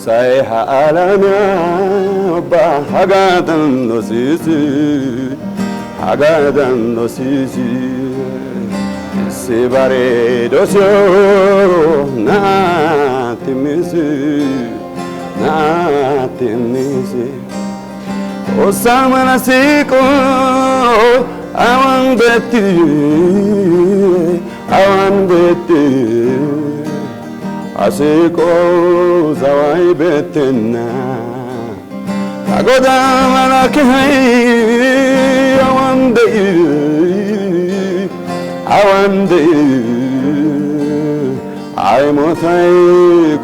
sai halana ba hagadan no sisi hagadan no sisi se bare dosyo na timisi Osamana siko awan beti asiko zawai betena agoda malaki awan de ay motai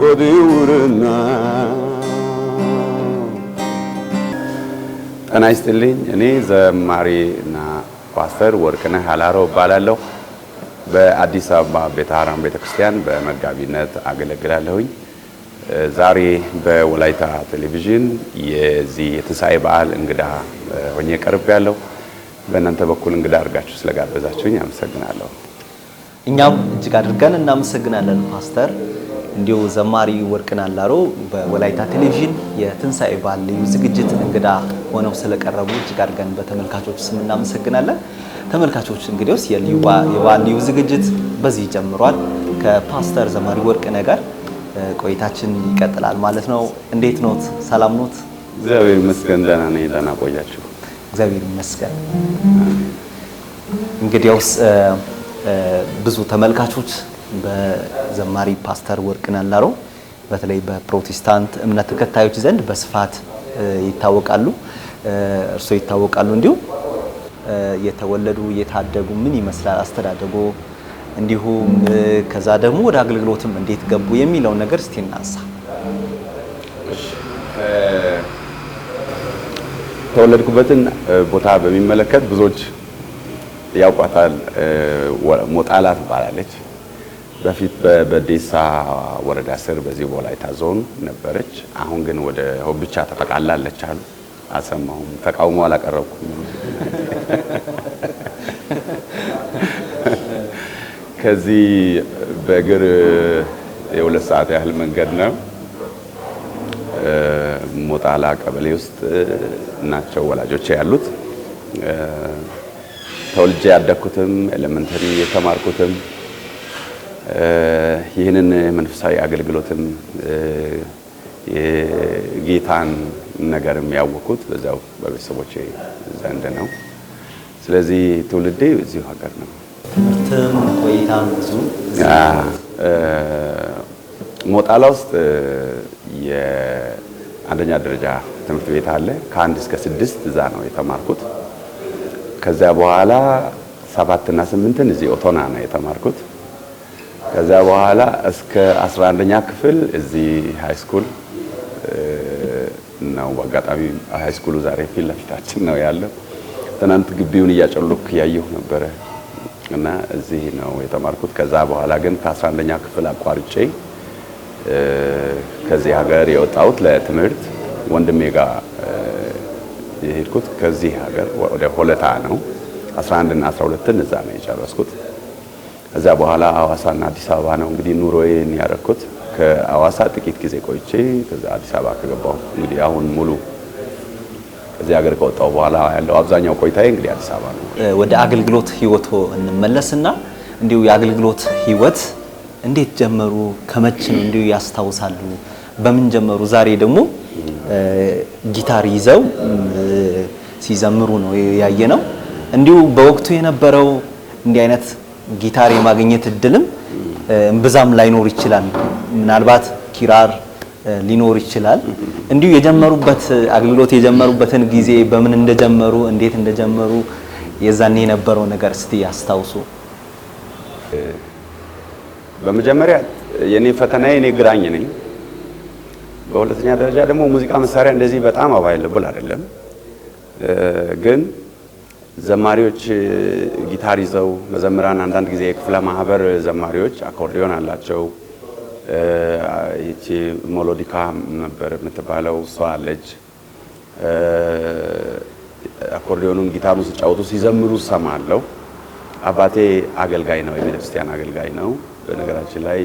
kodiurna أنا أستلين يعني زمارينا باستر وركنا هالارو بالالو بأديس أبا بتهرم بتكستيان بمجابينات عقل جلالهوي زاري بولايتا تلفزيون يزي تسايب عال إنقدا وني كرب بالو بننت بقول إنقدا رجعش لقى بزاتشوني أم سجنا له إنيام جكار رجعنا نام سجنا للباستر እንዲው ዘማሪ ወርቅናላሮ በወላይታ ቴሌቪዥን የትንሳኤ በዓል ልዩ ዝግጅት እንግዳ ሆነው ስለቀረቡ እጅግ አድርገን በተመልካቾች ስም እናመሰግናለን። ተመልካቾች እንግዲውስ የበዓል ልዩ ዝግጅት በዚህ ጀምሯል። ከፓስተር ዘማሪ ወርቅነህ ጋር ቆይታችን ይቀጥላል ማለት ነው። እንዴት ኖት? ሰላም ኖት? እግዚአብሔር ይመስገን ደህና ነኝ። ደህና ቆያችሁ? እግዚአብሔር ይመስገን። እንግዲውስ ብዙ ተመልካቾች በዘማሪ ፓስተር ወርቅናላሮ በተለይ በፕሮቴስታንት እምነት ተከታዮች ዘንድ በስፋት ይታወቃሉ። እርሶ ይታወቃሉ። እንዲሁ የተወለዱ የታደጉ ምን ይመስላል አስተዳደጎ፣ እንዲሁ ከዛ ደግሞ ወደ አገልግሎትም እንዴት ገቡ የሚለው ነገር እስቲ እናንሳ። ተወለድኩበትን ቦታ በሚመለከት ብዙዎች ያውቋታል። ሞጣላ ትባላለች። በፊት በዴሳ ወረዳ ስር በዚህ ወላይታ ዞን ነበረች። አሁን ግን ወደ ሆብቻ ተጠቃላለች አሉ። አሰማሁም ተቃውሞ አላቀረብኩም። ከዚህ በእግር የሁለት ሰዓት ያህል መንገድ ነው። ሞጣላ ቀበሌ ውስጥ ናቸው ወላጆቼ ያሉት። ተወልጄ ያደኩትም ኤሌመንተሪ የተማርኩትም ይህንን መንፈሳዊ አገልግሎትም የጌታን ነገርም ያወኩት በዛው በቤተሰቦቼ ዘንድ ነው። ስለዚህ ትውልዴ እዚሁ ሀገር ነው። ትምህርትም ቆይታም ብዙ ሞጣላ ውስጥ የአንደኛ ደረጃ ትምህርት ቤት አለ። ከ1 እስከ 6 እዛ ነው የተማርኩት። ከዛ በኋላ 7 እና 8ን እዚህ ኦቶና ነው የተማርኩት። ከዛ በኋላ እስከ 11ኛ ክፍል እዚህ ሃይ ስኩል ነው። በአጋጣሚ ሃይ ስኩሉ ዛሬ ፊት ለፊታችን ነው ያለው። ትናንት ግቢውን እያጨለኩ ያየሁ ነበር እና እዚህ ነው የተማርኩት። ከዛ በኋላ ግን ከ11ኛ ክፍል አቋርጬ ከዚህ ሀገር የወጣሁት ለትምህርት ወንድሜ ጋር የሄድኩት ከዚህ ሀገር ወደ ሆለታ ነው። 11 እና 12ን እዛ ነው የጨረስኩት። ከዛ በኋላ አዋሳና አዲስ አበባ ነው እንግዲህ ኑሮዬን ያደረኩት። ከአዋሳ ጥቂት ጊዜ ቆይቼ ከዛ አዲስ አበባ ከገባሁ እንግዲህ አሁን ሙሉ ከዚህ ሀገር ከወጣሁ በኋላ ያለው አብዛኛው ቆይታዬ እንግዲህ አዲስ አበባ ነው። ወደ አገልግሎት ህይወቶ እንመለስና እንዲሁ የአገልግሎት ህይወት እንዴት ጀመሩ? ከመቼም እንዲሁ ያስታውሳሉ? በምን ጀመሩ? ዛሬ ደግሞ ጊታር ይዘው ሲዘምሩ ነው ያየነው። እንዲሁ በወቅቱ የነበረው እንዲህ አይነት ጊታር የማግኘት እድልም እንብዛም ላይኖር ይችላል። ምናልባት ኪራር ሊኖር ይችላል። እንዲሁ የጀመሩበት አገልግሎት የጀመሩበትን ጊዜ በምን እንደጀመሩ እንዴት እንደጀመሩ የዛኔ የነበረው ነገር እስቲ ያስታውሱ። በመጀመሪያ የኔ ፈተና የኔ ግራኝ ነኝ። በሁለተኛ ደረጃ ደግሞ ሙዚቃ መሳሪያ እንደዚህ በጣም አቫይለብል አይደለም። ግን ዘማሪዎች ጊታር ይዘው መዘምራን አንዳንድ ጊዜ የክፍለ ማህበር ዘማሪዎች አኮርዲዮን አላቸው። እቺ ሞሎዲካ ነበር የምትባለው እሷ አለች። አኮርዲዮኑን ጊታሩን ሲጫወቱ ሲዘምሩ ሰማለሁ። አባቴ አገልጋይ ነው፣ የቤተክርስቲያን አገልጋይ ነው። በነገራችን ላይ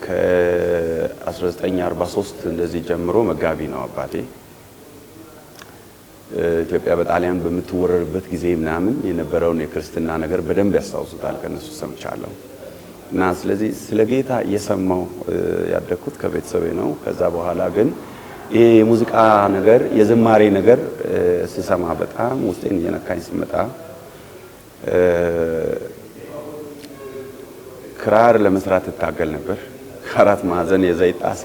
ከ1943 እንደዚህ ጀምሮ መጋቢ ነው አባቴ። ኢትዮጵያ በጣሊያን በምትወረርበት ጊዜ ምናምን የነበረውን የክርስትና ነገር በደንብ ያስታውሱታል፣ ከነሱ ሰምቻለሁ። እና ስለዚህ ስለ ጌታ እየሰማው ያደግኩት ከቤተሰቤ ነው። ከዛ በኋላ ግን ይሄ የሙዚቃ ነገር የዝማሬ ነገር ስሰማ በጣም ውስጤን እየነካኝ ሲመጣ ክራር ለመስራት እታገል ነበር። ከአራት ማዕዘን የዘይት ጣሳ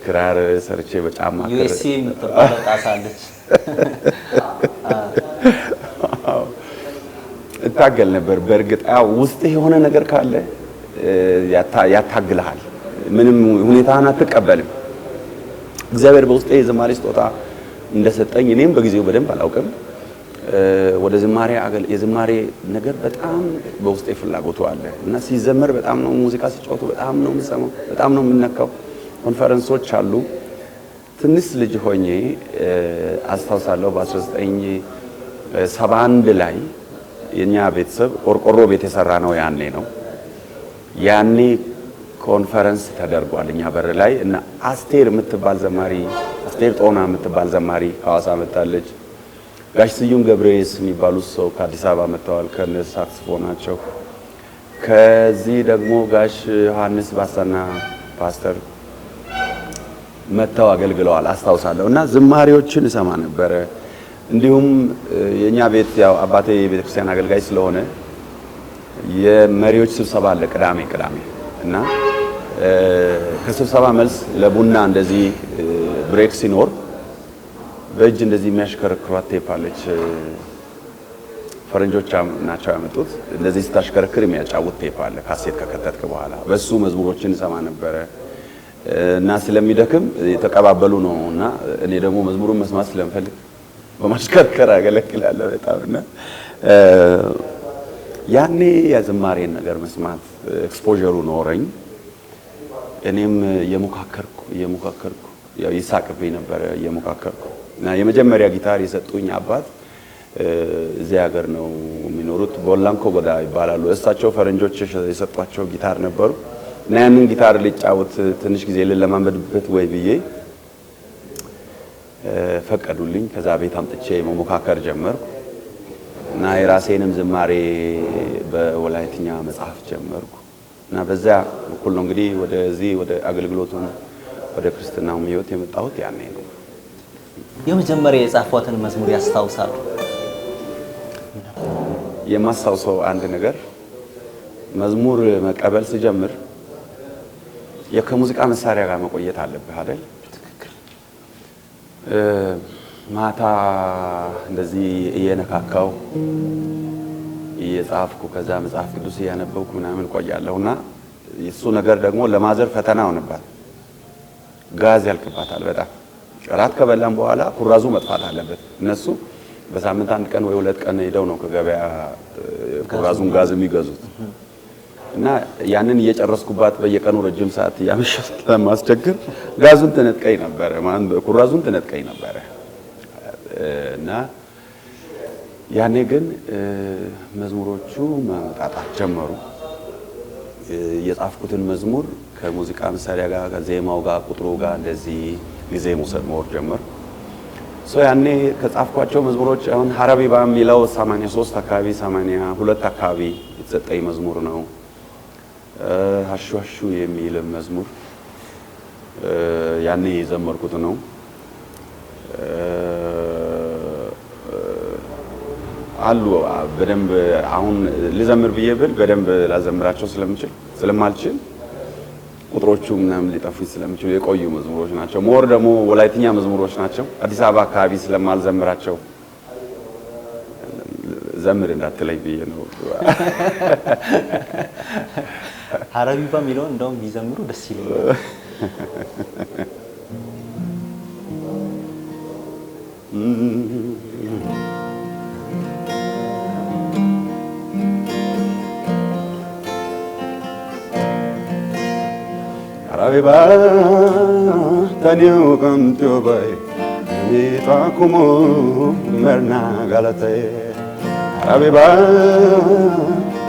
ክራር ሰርቼ በጫማ ዩኤስሲ የምትባል ጣሳ አለች። እታገል ነበር። በእርግጥ ውስጥ የሆነ ነገር ካለ ያታግልሃል። ምንም ሁኔታን አትቀበልም። እግዚአብሔር በውስጤ የዝማሬ ስጦታ እንደሰጠኝ እኔም በጊዜው በደንብ አላውቅም። ወደ የዝማሬ ነገር በጣም በውስጤ ፍላጎቱ አለ እና ሲዘመር በጣም ነው፣ ሙዚቃ ሲጫወቱ በጣም ነው የምሰማው፣ በጣም ነው የምነካው። ኮንፈረንሶች አሉ። ትንሽ ልጅ ሆኜ አስታውሳለሁ በ1971 ላይ የኛ ቤተሰብ ቆርቆሮ ቤት የሰራ ነው ያኔ ኮንፈረንስ ተደርጓል እኛ በር ላይ እና አስቴር ጦና የምትባል ዘማሪ ሐዋሳ መጣለች። ጋሽ ስዩም ገብረየስ የሚባሉ ሰው ከአዲስ አበባ መጥተዋል ከነሱ ሳክስፎናቸው። ከዚህ ደግሞ ጋሽ ዮሐንስ ባሳና ፓስተር መጥተው አገልግለዋል አስታውሳለሁ። እና ዝማሬዎችን እሰማ ነበረ። እንዲሁም የኛ ቤት ያው አባቴ የቤተክርስቲያን አገልጋይ ስለሆነ የመሪዎች ስብሰባ አለ ቅዳሜ እና ከስብሰባ መልስ ለቡና እንደዚህ ብሬክ ሲኖር በእጅ እንደዚህ የሚያሽከረክሯት ቴፕ አለች። ፈረንጆች ናቸው ያመጡት። እንደዚህ ስታሽከረክር የሚያጫውት ቴፕ አለ። ካሴት ከከተትክ በኋላ በሱ መዝሙሮችን እሰማ ነበረ እና ስለሚደክም የተቀባበሉ ነው እና እኔ ደግሞ መዝሙሩን መስማት ስለምፈልግ በማሽከርከር አገለግላለሁ በጣም እና ያኔ የዝማሬን ነገር መስማት ኤክስፖዠሩ ኖረኝ። እኔም የሞካከርኩ ያው ይሳቅብኝ ነበረ የሞካከርኩ እና የመጀመሪያ ጊታር የሰጡኝ አባት እዚህ ሀገር ነው የሚኖሩት፣ ቦላንኮ ጎዳ ይባላሉ። እሳቸው ፈረንጆች የሰጧቸው ጊታር ነበሩ እና ያንን ጊታር ልጫወት ትንሽ ጊዜ ልለማመድበት ወይ ብዬ ፈቀዱልኝ። ከዛ ቤት አምጥቼ መሞካከር ጀመርኩ እና የራሴንም ዝማሬ በወላይትኛ መጽሐፍ ጀመርኩ እና በዛ በኩል ነው እንግዲህ ወደ አገልግሎቱን ወደ ክርስትናው ሕይወት የመጣሁት ያኔ ነው። የመጀመሪያ የጻፏትን መዝሙር ያስታውሳሉ? የማስታውሰው አንድ ነገር መዝሙር መቀበል ስጀምር ከሙዚቃ መሳሪያ ጋር መቆየት አለብህ አይደል? ማታ እንደዚህ እየነካካው እየጻፍኩ ከዛ መጽሐፍ ቅዱስ እያነበብኩ ምናምን ቆያለሁና እሱ ነገር ደግሞ ለማዘር ፈተና ሆነባት። ጋዝ ያልቅባታል በጣም። እራት ከበላን በኋላ ኩራዙ መጥፋት አለበት። እነሱ በሳምንት አንድ ቀን ወይ ሁለት ቀን ሄደው ነው ከገበያ ኩራዙን ጋዝ የሚገዙት እና ያንን እየጨረስኩባት በየቀኑ ረጅም ሰዓት ያመሸት ለማስቸገር ጋዙን ተነጥቀኝ ነበር ኩራዙን ተነጥቀኝ ነበር እና ያኔ ግን መዝሙሮቹ መምጣጣት ጀመሩ። የጻፍኩትን መዝሙር ከሙዚቃ መሳሪያ ጋር ከዜማው ጋር ቁጥሩ ጋር እንደዚህ ጊዜ መውሰድ ጀመር። ያኔ ከጻፍኳቸው መዝሙሮች አሁን ሀረቢባ የሚለው 83 አካባቢ 82 አካባቢ የተሰጠኝ መዝሙር ነው። ሀሹ የሚል መዝሙር ያኔ የዘመርኩት ነው። አሉ በደንብ አሁን ልዘምር ብዬ ብል በደንብ ላዘምራቸው ስለማልችል ቁጥሮቹ ምናምን ሊጠፉኝ ስለሚችሉ የቆዩ መዝሙሮች ናቸው። ሞር ደግሞ ወላይትኛ መዝሙሮች ናቸው። አዲስ አበባ አካባቢ ስለማልዘምራቸው ዘምር እንዳትለኝ ብዬ ነው። ሀረቢባ የሚለውን እንደውም ቢዘምሩ ደስ ይለኛል። ሀረቢባ ተኒው ከምቲዮ ባይ ሚጣኩሞ መርና ጋለታይ ሀረቢባ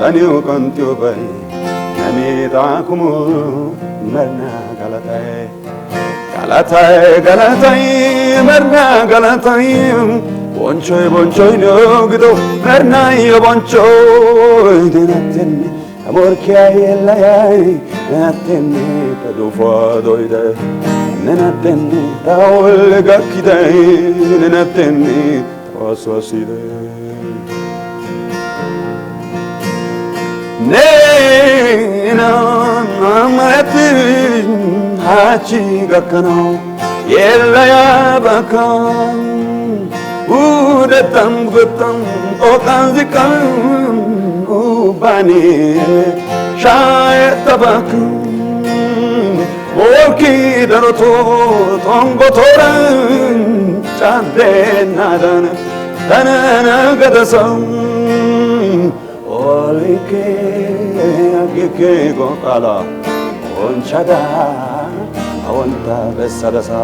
ተኒው ከምቲዮ ባይ namiidhakumu marna galatay galatay galatay marna galatay bonchoy nogido marna bonchoy denatenne amorkiay layay denatenne tadufadoide denatenne taolgakiday denatenne tawaswaside Nena amatin hachi gakano yelaya bakan udatam gutam okanzikan ubani shaytabakan orki daroto tongotoran chande nadan tanana gadasam olike agike gokala onchada awanta besadasa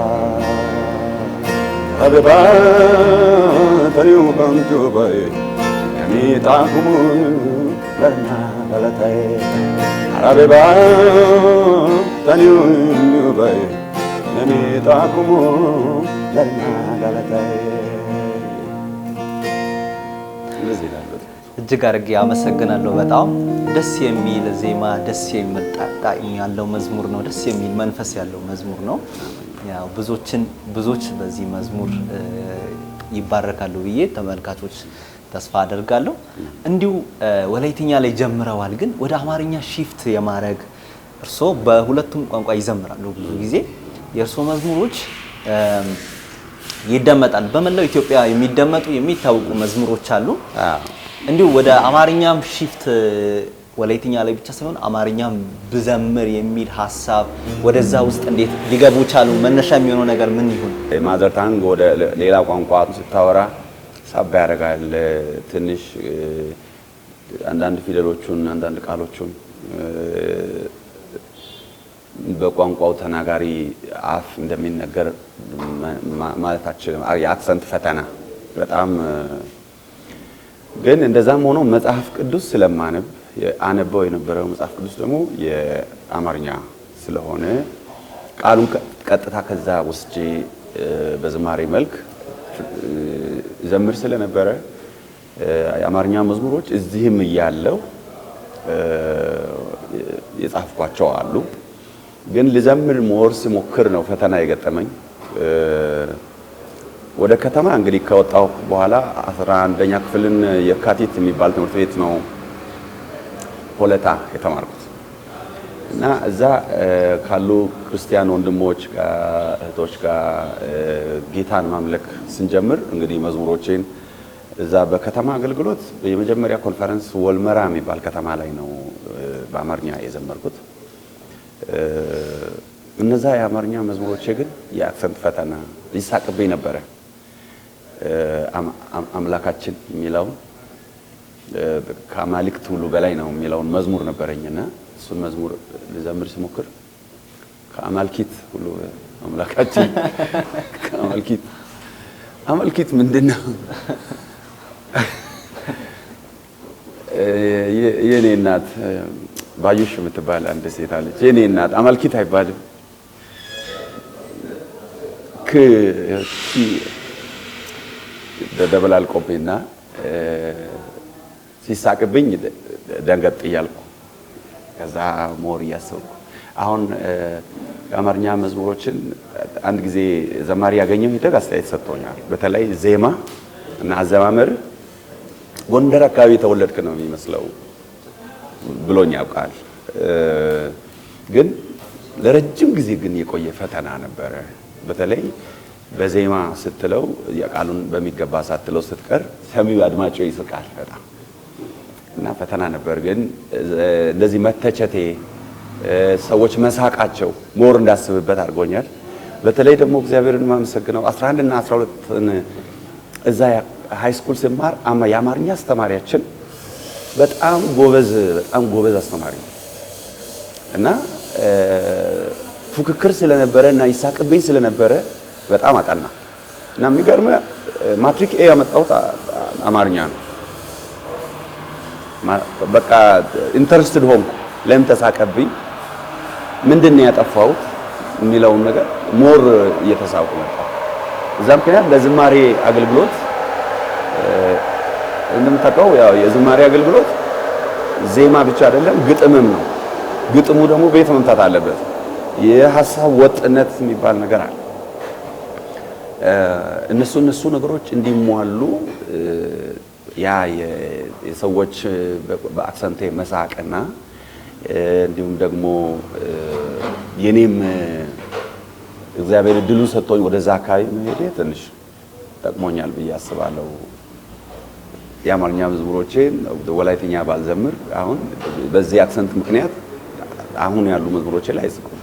abeba tariu bantubai yamitakumu barna galatay abeba tariu bai yamitakumu barna galatay እጅግ አድርጌ አመሰግናለሁ። በጣም ደስ የሚል ዜማ፣ ደስ የሚል ጣዕም ያለው መዝሙር ነው። ደስ የሚል መንፈስ ያለው መዝሙር ነው። ያው ብዙዎች በዚህ መዝሙር ይባረካሉ ብዬ ተመልካቾች ተስፋ አደርጋለሁ። እንዲሁ ወላይትኛ ላይ ጀምረዋል፣ ግን ወደ አማርኛ ሺፍት የማድረግ እርሶ በሁለቱም ቋንቋ ይዘምራሉ። ብዙ ጊዜ የእርሶ መዝሙሮች ይደመጣል። በመላው ኢትዮጵያ የሚደመጡ የሚታወቁ መዝሙሮች አሉ። እንዲሁ ወደ አማርኛም ሺፍት ወላይትኛ ላይ ብቻ ሳይሆን አማርኛም ብዘምር የሚል ሐሳብ ወደዛ ውስጥ እንዴት ሊገቡ ቻሉ? መነሻ የሚሆነው ነገር ምን ይሁን? ማዘር ታንግ ወደ ሌላ ቋንቋ ስታወራ ሳብ ያደርጋል። ትንሽ አንዳንድ ፊደሎቹን አንዳንድ ቃሎቹን በቋንቋው ተናጋሪ አፍ እንደሚነገር ማለታችን የአክሰንት ፈተና በጣም ግን እንደዛም ሆኖ መጽሐፍ ቅዱስ ስለማነብ አነበው የነበረው መጽሐፍ ቅዱስ ደግሞ የአማርኛ ስለሆነ ቃሉን ቀጥታ ከዛ ወስጄ በዝማሬ መልክ ዘምር ስለነበረ የአማርኛ መዝሙሮች እዚህም ያለው የጻፍኳቸው አሉ። ግን ልዘምር ሞርስ ሞክር ነው ፈተና የገጠመኝ። ወደ ከተማ እንግዲህ ከወጣው በኋላ 11ኛ ክፍልን የካቲት የሚባል ትምህርት ቤት ነው ሆለታ የተማርኩት እና እዛ ካሉ ክርስቲያን ወንድሞች ጋር እህቶች ጋር ጌታን ማምለክ ስንጀምር እንግዲህ መዝሙሮቼን እዛ በከተማ አገልግሎት የመጀመሪያ ኮንፈረንስ ወልመራ የሚባል ከተማ ላይ ነው በአማርኛ የዘመርኩት። እነዛ የአማርኛ መዝሙሮቼ ግን የአክሰንት ፈተና ሊሳቅብኝ ነበረ። አምላካችን የሚለው ከአማልክት ሁሉ በላይ ነው የሚለውን መዝሙር ነበረኝና እሱን መዝሙር ልዘምር ስሞክር ከአማልክት ሁሉ አምላካችን አማልክት ምንድነው? የኔ እናት ባዩሽ የምትባል አንድ ሴት አለች። የኔ እናት አማልክት አይባልም ደበላልቆብኝና ሲሳቅብኝ ደንገጥ እያልኩ ከዛ ሞር እያሰብኩ አሁን የአማርኛ መዝሙሮችን አንድ ጊዜ ዘማሪ ያገኘው ሄደህ አስተያየት ሰጥቶኛል። በተለይ ዜማ እና አዘማመር ጎንደር አካባቢ ተወለድክ ነው የሚመስለው ብሎኝ ያውቃል። ግን ለረጅም ጊዜ ግን የቆየ ፈተና ነበረ። በተለይ በዜማ ስትለው የቃሉን በሚገባ ሳትለው ስትቀር ሰሚው አድማጭ ይስቃል በጣም እና ፈተና ነበር። ግን እንደዚህ መተቸቴ ሰዎች መሳቃቸው ሞር እንዳስብበት አድርጎኛል። በተለይ ደግሞ እግዚአብሔርን ማመሰግነው 11 እና 12 እዛ ሃይ ስኩል ስማር የአማርኛ አስተማሪያችን በጣም ጎበዝ አስተማሪ እና ፉክክር ስለነበረ እና ይሳቅብኝ ስለነበረ በጣም አጠና እና የሚገርም ማትሪክ ኤ ያመጣሁት አማርኛ ነው። በቃ ኢንተረስትድ ሆንኩ ለምን ተሳቀብኝ፣ ምንድን ነው ያጠፋሁት የሚለውን ነገር ሞር እየተሳቁ መጣ። እዛ ምክንያት ለዝማሬ አገልግሎት እንደምታውቀው ያው የዝማሬ አገልግሎት ዜማ ብቻ አይደለም ግጥምም ነው። ግጥሙ ደግሞ ቤት መምታት አለበት። የሐሳብ ወጥነት የሚባል ነገር አለ። እነሱ ነገሮች እንዲሟሉ ያ የሰዎች በአክሰንቴ መሳቅና እንዲሁም ደግሞ የኔም እግዚአብሔር ድሉ ሰጥቶኝ ወደዛ አካባቢ መሄዴ ትንሽ ጠቅሞኛል ብዬ አስባለሁ። የአማርኛ መዝሙሮቼን ወላይተኛ ባልዘምር አሁን በዚህ አክሰንት ምክንያት አሁን ያሉ መዝሙሮቼ ላይ አይጽፉም።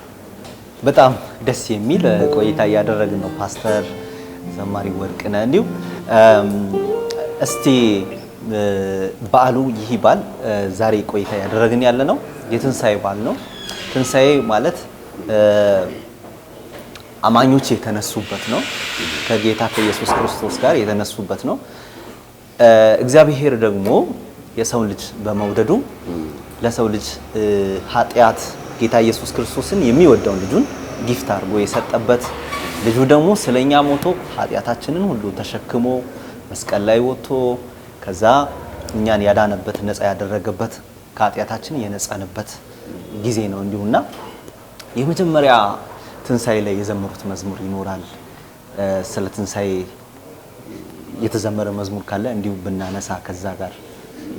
በጣም ደስ የሚል ቆይታ እያደረግን ነው ፓስተር ዘማሪ ወርቅነህ። እንዲሁ እስቲ በዓሉ ይህ በዓል ዛሬ ቆይታ ያደረግን ያለ ነው የትንሣኤ በዓል ነው። ትንሣኤ ማለት አማኞች የተነሱበት ነው። ከጌታ ከኢየሱስ ክርስቶስ ጋር የተነሱበት ነው። እግዚአብሔር ደግሞ የሰው ልጅ በመውደዱ ለሰው ልጅ ኃጢአት ጌታ ኢየሱስ ክርስቶስን የሚወደውን ልጁን ጊፍት አድርጎ የሰጠበት ልጁ ደግሞ ስለኛ ሞቶ ኃጢአታችንን ሁሉ ተሸክሞ መስቀል ላይ ወጥቶ ከዛ እኛን ያዳነበት ነፃ ያደረገበት ከኃጢአታችን የነጻንበት ጊዜ ነው። እንዲሁና የመጀመሪያ ትንሣኤ ላይ የዘመሩት መዝሙር ይኖራል። ስለ ትንሣኤ የተዘመረ መዝሙር ካለ እንዲሁ ብናነሳ ከዛ ጋር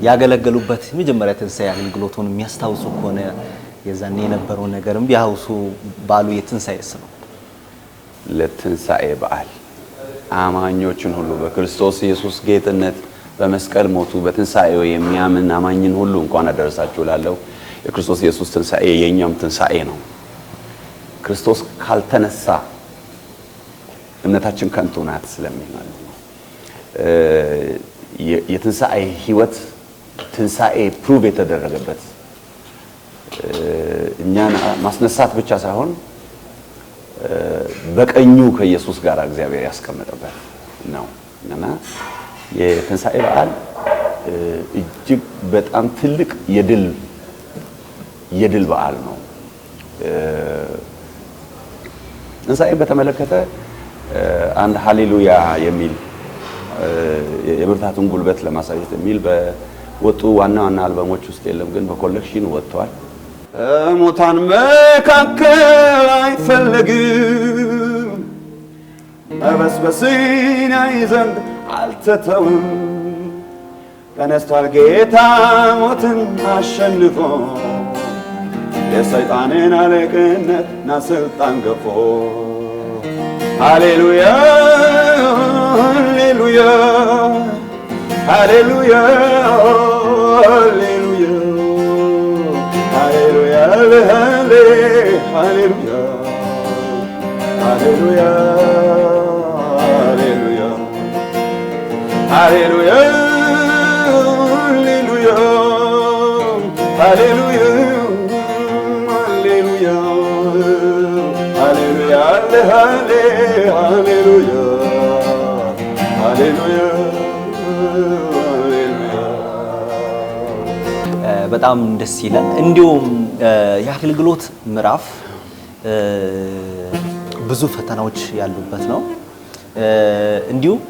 ያገለገሉበት የመጀመሪያ ትንሣኤ አገልግሎቱን የሚያስታውሱ ከሆነ የዛኔ የነበረው ነገርም ቢያውሱ ባሉ የትንሣኤስ ነው። ለትንሣኤ በዓል አማኞችን ሁሉ በክርስቶስ ኢየሱስ ጌትነት በመስቀል ሞቱ በትንሣኤው የሚያምን አማኝን ሁሉ እንኳን አደረሳችሁ እላለሁ። የክርስቶስ ኢየሱስ ትንሣኤ የኛም ትንሣኤ ነው። ክርስቶስ ካልተነሳ እምነታችን ከንቱ ናት ስለሚል ማለት ነው። የትንሣኤ ህይወት ትንሣኤ ፕሩቭ የተደረገበት እኛን ማስነሳት ብቻ ሳይሆን በቀኙ ከኢየሱስ ጋር እግዚአብሔር ያስቀመጠበት ነው እና የትንሣኤ በዓል እጅግ በጣም ትልቅ የድል በዓል ነው። ትንሣኤን በተመለከተ አንድ ሃሌሉያ የሚል የብርታቱን ጉልበት ለማሳየት የሚል በወጡ ዋና አልበሞች ውስጥ የለም፣ ግን በኮሌክሽን ወጥቷል። ሙታን መካከል አይፈለግም፣ መበስበስን ያይ ዘንድ አልተተውም። ተነስቷል ጌታ ሞትን አሸንፎ፣ የሰይጣንን አለቅነት ና ስልጣን ገፎ። ሃሌሉያ ሃሌሉያ ሃሌሉያ ሃሌሉያ ሃሌሉያ ሃሌሉያ ሃሌሉያ ሃሌሉያ ሃሌሉያ ሃሌሉያ ሃሌሉያ ሃሌሉያ ሃሌሉያ ሃሌሉያ። በጣም ደስ ይላል። እንዲሁም የአገልግሎት ምዕራፍ ብዙ ፈተናዎች ያሉበት ነው። እንዲሁም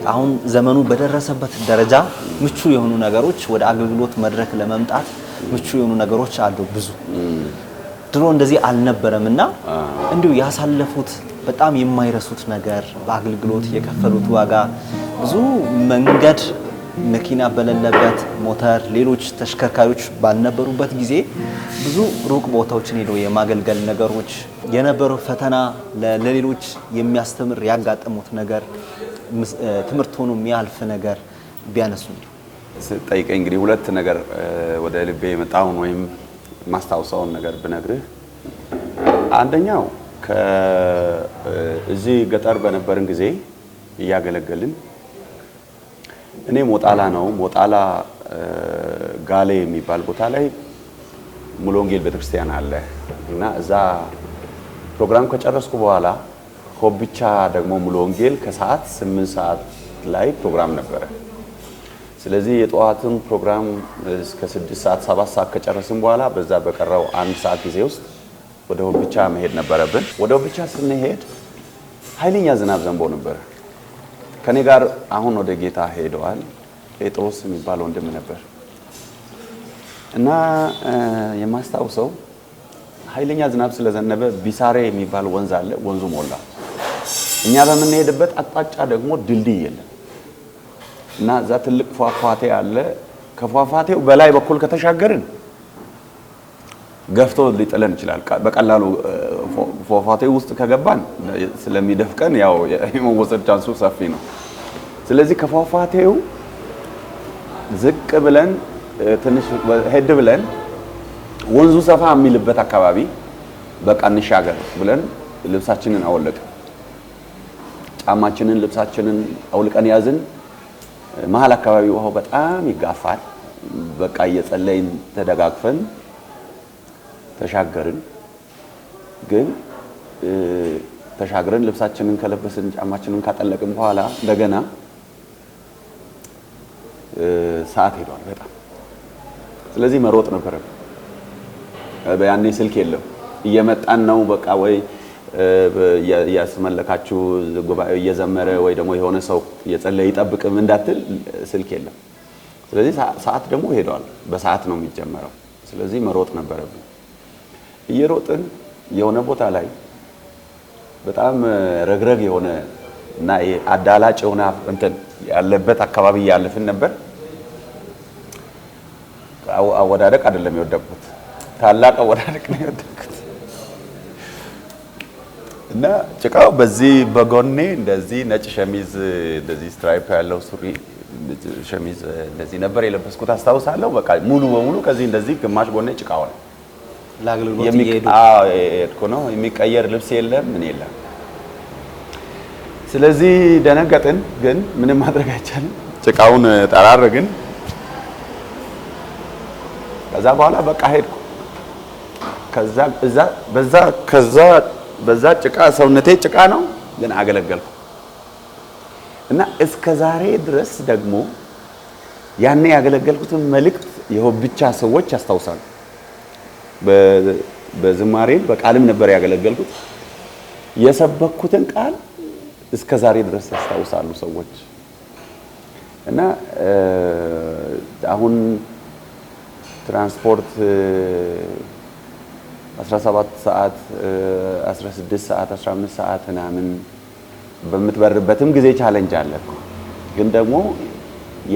አሁን ዘመኑ በደረሰበት ደረጃ ምቹ የሆኑ ነገሮች ወደ አገልግሎት መድረክ ለመምጣት ምቹ የሆኑ ነገሮች አሉ ብዙ። ድሮ እንደዚህ አልነበረምና እንዲሁ ያሳለፉት በጣም የማይረሱት ነገር በአገልግሎት የከፈሉት ዋጋ ብዙ መንገድ መኪና በሌለበት ሞተር ሌሎች ተሽከርካሪዎች ባልነበሩበት ጊዜ ብዙ ሩቅ ቦታዎችን ሄዶ የማገልገል ነገሮች የነበረው ፈተና ለሌሎች የሚያስተምር ያጋጠሙት ነገር ትምህርት ሆኖ የሚያልፍ ነገር ቢያነሱ ጠይቀኝ። እንግዲህ ሁለት ነገር ወደ ልቤ የመጣውን ወይም ማስታወሳውን ነገር ብነግርህ፣ አንደኛው ከዚህ ገጠር በነበርን ጊዜ እያገለገልን እኔ ሞጣላ ጋሌ የሚባል ቦታ ላይ ሙሉ ወንጌል ቤተክርስቲያን አለ እና እዛ ፕሮግራም ከጨረስኩ በኋላ ሆብቻ ደግሞ ሙሉ ወንጌል ከሰዓት 8 ሰዓት ላይ ፕሮግራም ነበረ። ስለዚህ የጠዋቱን ፕሮግራም እስከ 6 ሰዓት 7 ሰዓት ከጨረስን በኋላ በዛ በቀረው 1 ሰዓት ጊዜ ውስጥ ወደ ሆቢቻ መሄድ ነበረብን። ወደ ሆቢቻ ስንሄድ ኃይለኛ ዝናብ ዘንቦ ነበር። ከኔ ጋር አሁን ወደ ጌታ ሄደዋል ጴጥሮስ የሚባል ወንድም ነበር እና የማስታውሰው ኃይለኛ ዝናብ ስለዘነበ ቢሳሬ የሚባል ወንዝ አለ። ወንዙ ሞላ። እኛ በምንሄድበት አቅጣጫ ደግሞ ድልድይ የለም እና እዛ ትልቅ ፏፏቴ አለ። ከፏፏቴው በላይ በኩል ከተሻገርን ገፍቶ ሊጥለን ይችላል። በቀላሉ ፏፏቴው ውስጥ ከገባን ስለሚደፍቀን ያው የመወሰድ ቻንሱ ሰፊ ነው። ስለዚህ ከፏፏቴው ዝቅ ብለን ትንሽ ሄድ ብለን ወንዙ ሰፋ የሚልበት አካባቢ በቃ እንሻገር ብለን ልብሳችንን አወለቅን። ጫማችንን ልብሳችንን አውልቀን ያዝን። መሀል አካባቢ ውሃው በጣም ይጋፋል። በቃ እየጸለይን ተደጋግፈን ተሻገርን። ግን ተሻግረን ልብሳችንን ከለበስን ጫማችንን ካጠለቅን በኋላ እንደገና ሰዓት ሄዷል በጣም። ስለዚህ መሮጥ ነበር። በያኔ ስልክ የለም። እየመጣን ነው በቃ ወይ ያስመለካችሁ ጉባኤው እየዘመረ ወይ ደግሞ የሆነ ሰው እየጸለየ ይጠብቅም እንዳትል ስልክ የለም። ስለዚህ ሰዓት ደግሞ ሄዷል። በሰዓት ነው የሚጀመረው። ስለዚህ መሮጥ ነበረብን። እየሮጥን የሆነ ቦታ ላይ በጣም ረግረግ የሆነ እና አዳላጭ የሆነ እንትን ያለበት አካባቢ ያለፍን ነበር። አወዳደቅ አይደለም የወደቅኩት፣ ታላቅ አወዳደቅ ነው የወደቅኩት እና ጭቃው በዚህ በጎኔ እንደዚህ ነጭ ሸሚዝ እንደዚህ ስትራይፕ ያለው ሱሪ ሸሚዝ እንደዚህ ነበር የለበስኩት አስታውሳለሁ። በቃ ሙሉ በሙሉ ከዚህ እንደዚህ ግማሽ ጎኔ ጭቃው ነው። ለአገልግሎት እየሄድኩ ነው። የሚቀየር ልብስ የለም ምን የለም። ስለዚህ ደነገጥን፣ ግን ምንም ማድረግ አይቻልም። ጭቃውን ጠራረግን። ከዛ በኋላ በቃ ሄድኩ። በዛ ጭቃ ሰውነቴ ጭቃ ነው፣ ግን አገለገልኩ እና እስከ ዛሬ ድረስ ደግሞ ያኔ ያገለገልኩትን መልእክት የሆቢቻ ሰዎች ያስታውሳሉ። በዝማሬ በቃልም ነበር ያገለገልኩት። የሰበኩትን ቃል እስከ ዛሬ ድረስ ያስታውሳሉ ሰዎች እና አሁን ትራንስፖርት 17 ሰዓት 16 ሰዓት 15 ሰዓት ምናምን በምትበርበትም ጊዜ ቻሌንጅ አለ። ግን ደግሞ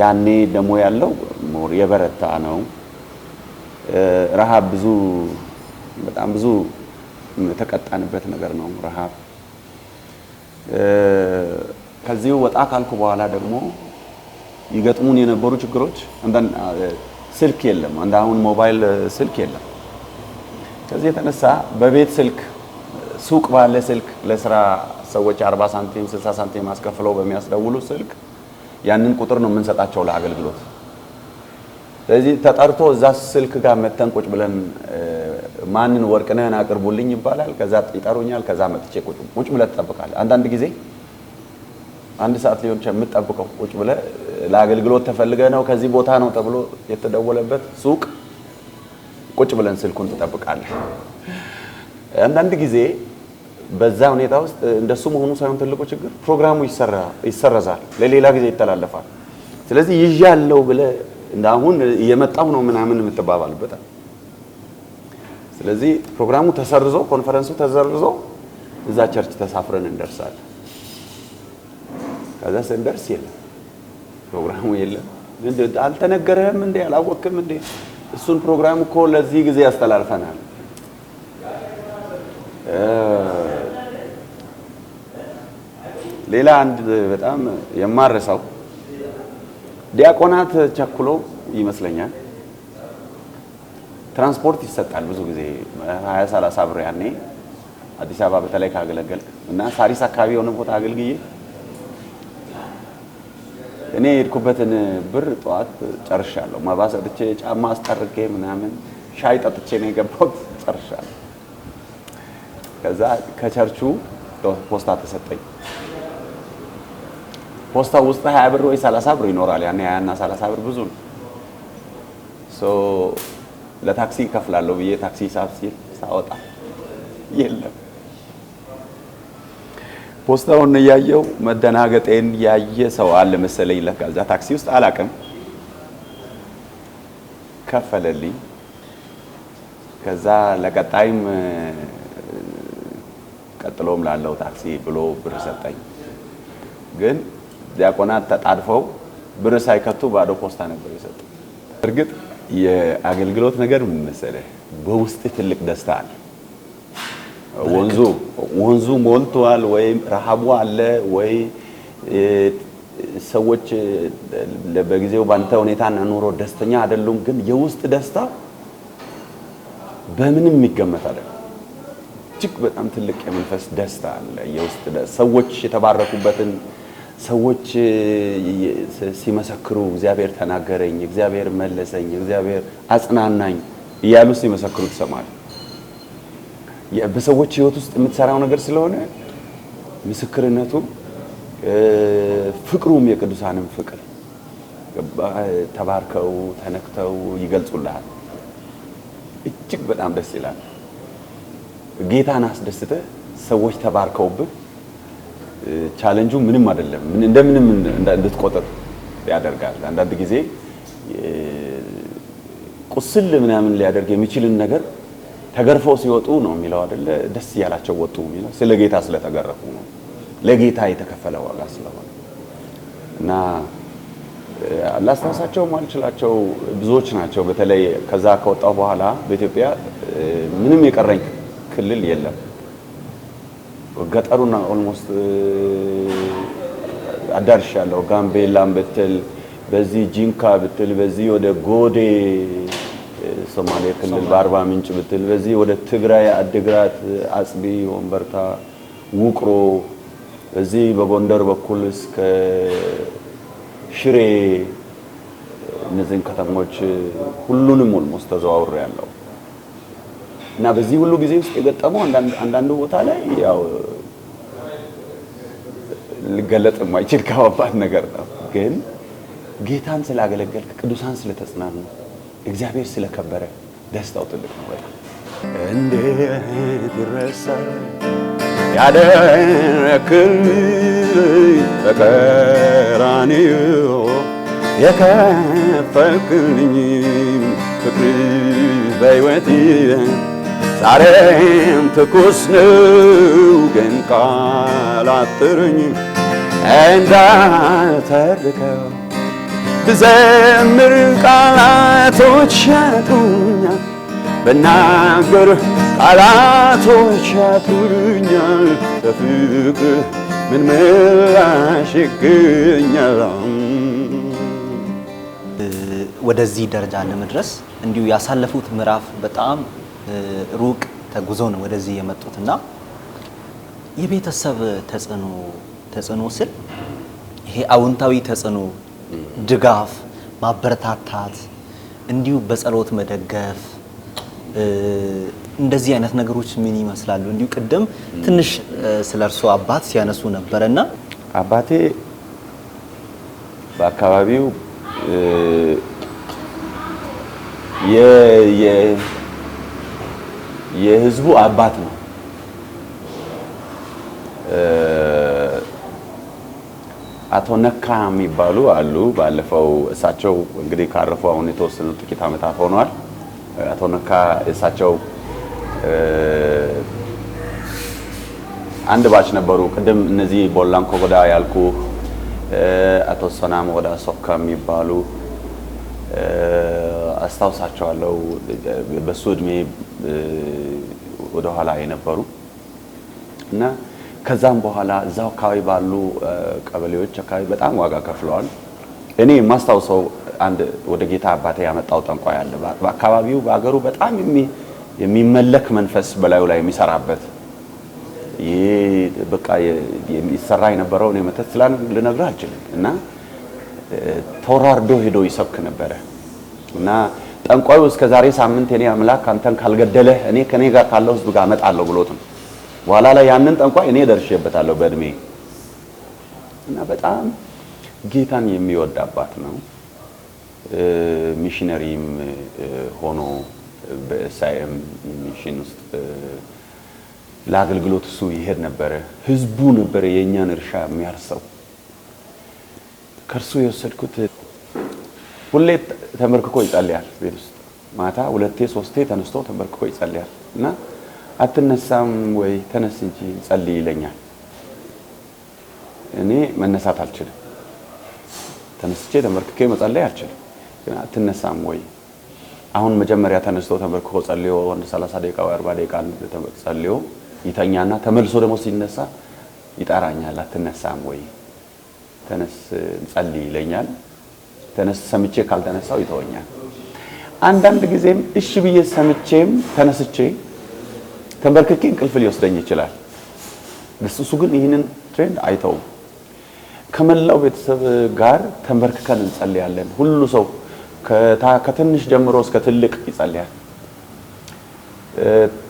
ያኔ ደግሞ ያለው ሞር የበረታ ነው። ረሃብ በጣም ብዙ ተቀጣንበት ነገር ነው ረሃብ። ከዚህ ወጣ ካልኩ በኋላ ደግሞ ይገጥሙን የነበሩ ችግሮች አንዳንድ ስልክ የለም። አሁን ሞባይል ስልክ የለም። ከዚህ የተነሳ በቤት ስልክ ሱቅ ባለ ስልክ ለስራ ሰዎች 40 ሳንቲም 60 ሳንቲም አስከፍለው በሚያስደውሉ ስልክ ያንን ቁጥር ነው የምንሰጣቸው ለአገልግሎት። ስለዚህ ተጠርቶ እዛ ስልክ ጋር መተን ቁጭ ብለን ማንን ወርቅነህን አቅርቡልኝ ይባላል። ከዛ ይጠሩኛል። ከዛ መጥቼ ቁጭ ብለህ ትጠብቃለህ። አንዳንድ ጊዜ 1 ሰዓት ሊሆን ይችላል የምትጠብቀው ቁጭ ብለህ ለአገልግሎት ተፈልገ ነው ከዚህ ቦታ ነው ተብሎ የተደወለበት ሱቅ ቁጭ ብለን ስልኩን ትጠብቃለህ። አንዳንድ ጊዜ በዛ ሁኔታ ውስጥ እንደሱ መሆኑ ሳይሆን ትልቁ ችግር ፕሮግራሙ ይሰረዛል፣ ለሌላ ጊዜ ይተላለፋል። ስለዚህ ይዣለው ብለህ እንዳሁን እየመጣሁ ነው ምናምን የምትባባልበት። ስለዚህ ፕሮግራሙ ተሰርዞ ኮንፈረንሱ ተሰርዞ እዛ ቸርች ተሳፍረን እንደርሳለን። ከዛ ስንደርስ የለም ፕሮግራሙ የለም። አልተነገረህም እንዴ አላወቅም እንዴ? እሱን ፕሮግራም እኮ ለዚህ ጊዜ ያስተላልፈናል። ሌላ አንድ በጣም የማረሳው ዲያቆናት ቸኩሎ ይመስለኛል ትራንስፖርት ይሰጣል ብዙ ጊዜ 20-30 ብር ያኔ አዲስ አበባ በተለይ ካገለገልክ እና ሳሪስ አካባቢ የሆነ ቦታ አገልግዬ እኔ የሄድኩበትን ብር ጠዋት ጨርሻለሁ። ማባሰጥቼ ጫማ አስጠርቄ ምናምን ሻይ ጠጥቼ ነው የገባሁት። ጨርሻለሁ። ከዛ ከቸርቹ ፖስታ ተሰጠኝ። ፖስታው ውስጥ 20 ብር ወይ 30 ብር ይኖራል። ያኔ 20 እና 30 ብር ብዙ ነው። ለታክሲ እከፍላለሁ ብዬ ታክሲ ሂሳብ ሲል ሳወጣ የለም። ፖስታውን እያየው መደናገጤን ያየ ሰው አለ መሰለኝ። ለካ እዛ ታክሲ ውስጥ አላውቅም። ከፈለልኝ። ከዛ ለቀጣይም ቀጥሎም ላለው ታክሲ ብሎ ብር ሰጠኝ። ግን ዲያቆናት ተጣድፈው ብር ሳይከቱ ባዶ ፖስታ ነበር የሰጠው። እርግጥ የአገልግሎት ነገር ምን መሰለህ፣ በውስጥ ትልቅ ደስታ አለ። ወንዙ ሞልቷል ወይ ረሃቡ አለ ወይ ሰዎች በጊዜው ባንተ ሁኔታና ኑሮ ደስተኛ አይደሉም። ግን የውስጥ ደስታ በምንም የሚገመት አይደለም። እጅግ በጣም ትልቅ የመንፈስ ደስታ አለ። የውስጥ ሰዎች የተባረኩበትን ሰዎች ሲመሰክሩ እግዚአብሔር ተናገረኝ፣ እግዚአብሔር መለሰኝ፣ እግዚአብሔር አጽናናኝ እያሉ ሲመሰክሩ ትሰማለህ። በሰዎች ህይወት ውስጥ የምትሰራው ነገር ስለሆነ ምስክርነቱ ፍቅሩም የቅዱሳንም ፍቅር ተባርከው ተነክተው ይገልጹልሃል። እጅግ በጣም ደስ ይላል። ጌታን አስደስተህ ሰዎች ተባርከውብህ ቻሌንጁ ምንም አይደለም፣ እንደምንም እንድትቆጥር ያደርጋል። አንዳንድ ጊዜ ቁስል ምናምን ሊያደርግ የሚችልን ነገር ተገርፈው ሲወጡ ነው የሚለው አይደለ? ደስ ያላቸው ወጡ የሚለው ስለ ጌታ ስለተገረፉ ነው፣ ለጌታ የተከፈለ ዋጋ ስለሆነ እና ላስታውሳቸው ማልችላቸው ብዙዎች ናቸው። በተለይ ከዛ ከወጣው በኋላ በኢትዮጵያ ምንም የቀረኝ ክልል የለም። ገጠሩና ኦልሞስት አዳርሻለሁ። ጋምቤላም ብትል፣ በዚህ ጂንካ ብትል፣ በዚህ ወደ ጎዴ ሶማሌ ክልል በአርባ ምንጭ ብትል፣ በዚህ ወደ ትግራይ አድግራት፣ አጽቢ፣ ወንበርታ፣ ውቅሮ፣ በዚህ በጎንደር በኩል እስከ ሽሬ፣ እነዚህን ከተሞች ሁሉንም ኦልሞስት ተዘዋውሬያለሁ እና በዚህ ሁሉ ጊዜ ውስጥ የገጠመው አንዳንዱ ቦታ ላይ ያው ሊገለጥ የማይችል ከባድ ነገር ነው። ግን ጌታን ስላገለገልክ፣ ቅዱሳን ስለተጽናኑ፣ እግዚአብሔር ስለከበረ ደስታው ትልቅ ነው በጣም። እንዴት ይረሳል ያደረክልኝ በቀራንዮ የከፈልክልኝ ፍቅር በሕይወቴ ዛሬም ትኩስ ነው፣ ግን ቃል አጥረኝ እንዳልተርከው ብዘምር ቃላቶች ያጥሩኛል፣ ብናገር ቃላቶች ያጥሩኛል፣ በፍቅር ምን ምላሽ ይገኛል? ወደዚህ ደረጃ ለመድረስ እንዲሁ ያሳለፉት ምዕራፍ በጣም ሩቅ ተጉዞ ነው ወደዚህ የመጡትና የቤተሰብ ተጽዕኖ ስል ይሄ አዎንታዊ ተጽዕኖ፣ ድጋፍ፣ ማበረታታት፣ እንዲሁ በጸሎት መደገፍ፣ እንደዚህ አይነት ነገሮች ምን ይመስላሉ? እንዲሁ ቅድም ትንሽ ስለርሱ አባት ሲያነሱ ነበርና አባቴ በአካባቢው የህዝቡ አባት ነው። አቶ ነካ የሚባሉ አሉ። ባለፈው እሳቸው እንግዲህ ካረፉ አሁን የተወሰኑ ጥቂት ዓመታት ሆኗል። አቶ ነካ እሳቸው አንድ ባች ነበሩ። ቅድም እነዚህ ቦላንኮ ጎዳ ያልኩ አቶ ሰናም ወዳ ሶካ የሚባሉ አስታውሳቸዋለሁ። በሱ እድሜ ወደ ኋላ የነበሩ እና ከዛም በኋላ እዛው አካባቢ ባሉ ቀበሌዎች አካባቢ በጣም ዋጋ ከፍለዋል። እኔ የማስታውሰው አንድ ወደ ጌታ አባቴ ያመጣው ጠንቋይ አለ። በአካባቢው በአገሩ በጣም የሚመለክ መንፈስ በላዩ ላይ የሚሰራበት ይሄ በቃ የሚሰራ የነበረው እኔ መተት ስላን ልነግርህ አልችልም። እና ተወራርዶ ሄዶ ይሰብክ ነበረ እና ጠንቋዩ እስከዛሬ ሳምንት የኔ አምላክ አንተን ካልገደለህ እኔ ከኔ ጋር ካለው ህዝብ ጋር አመጣለሁ ብሎት ነው። በኋላ ላይ ያንን ጠንቋይ እኔ ደርሼበታለሁ በእድሜ እና በጣም ጌታን የሚወድ አባት ነው። ሚሽነሪም ሆኖ በሳይም ሚሽን ውስጥ ለአገልግሎት እሱ ይሄድ ነበር። ህዝቡ ነበር የኛን እርሻ የሚያርሰው። ከርሱ የወሰድኩት ሁሌ ተመርክኮ ይጸልያል። ቤት ውስጥ ማታ 2-3 ተነስቶ ተመርክኮ ይጸልያል እና አትነሳም ወይ ተነስ እንጂ ጸልይ ይለኛል። እኔ መነሳት አልችልም። ተነስቼ ተመርክኬ መጸለይ አልችልም። ግን አትነሳም ወይ አሁን መጀመሪያ ተነስቶ ተመርክኮ ጸልዮ 30 ደቂቃ ወይ 40 ደቂቃ ጸልዮ ይተኛና ተመልሶ ደግሞ ሲነሳ ይጣራኛል። አትነሳም ወይ ተነስ ጸልይ ይለኛል። ተነስ ሰምቼ ካልተነሳው ይተወኛል። አንዳንድ ጊዜም እሺ ብዬ ሰምቼም ተነስቼ ተንበርክኬ እንቅልፍ ሊወስደኝ ይችላል። እሱ ግን ይህንን ትሬንድ አይተውም። ከመላው ቤተሰብ ጋር ተንበርክከን እንጸልያለን። ሁሉ ሰው ከትንሽ ጀምሮ እስከ ትልቅ ይጸልያል።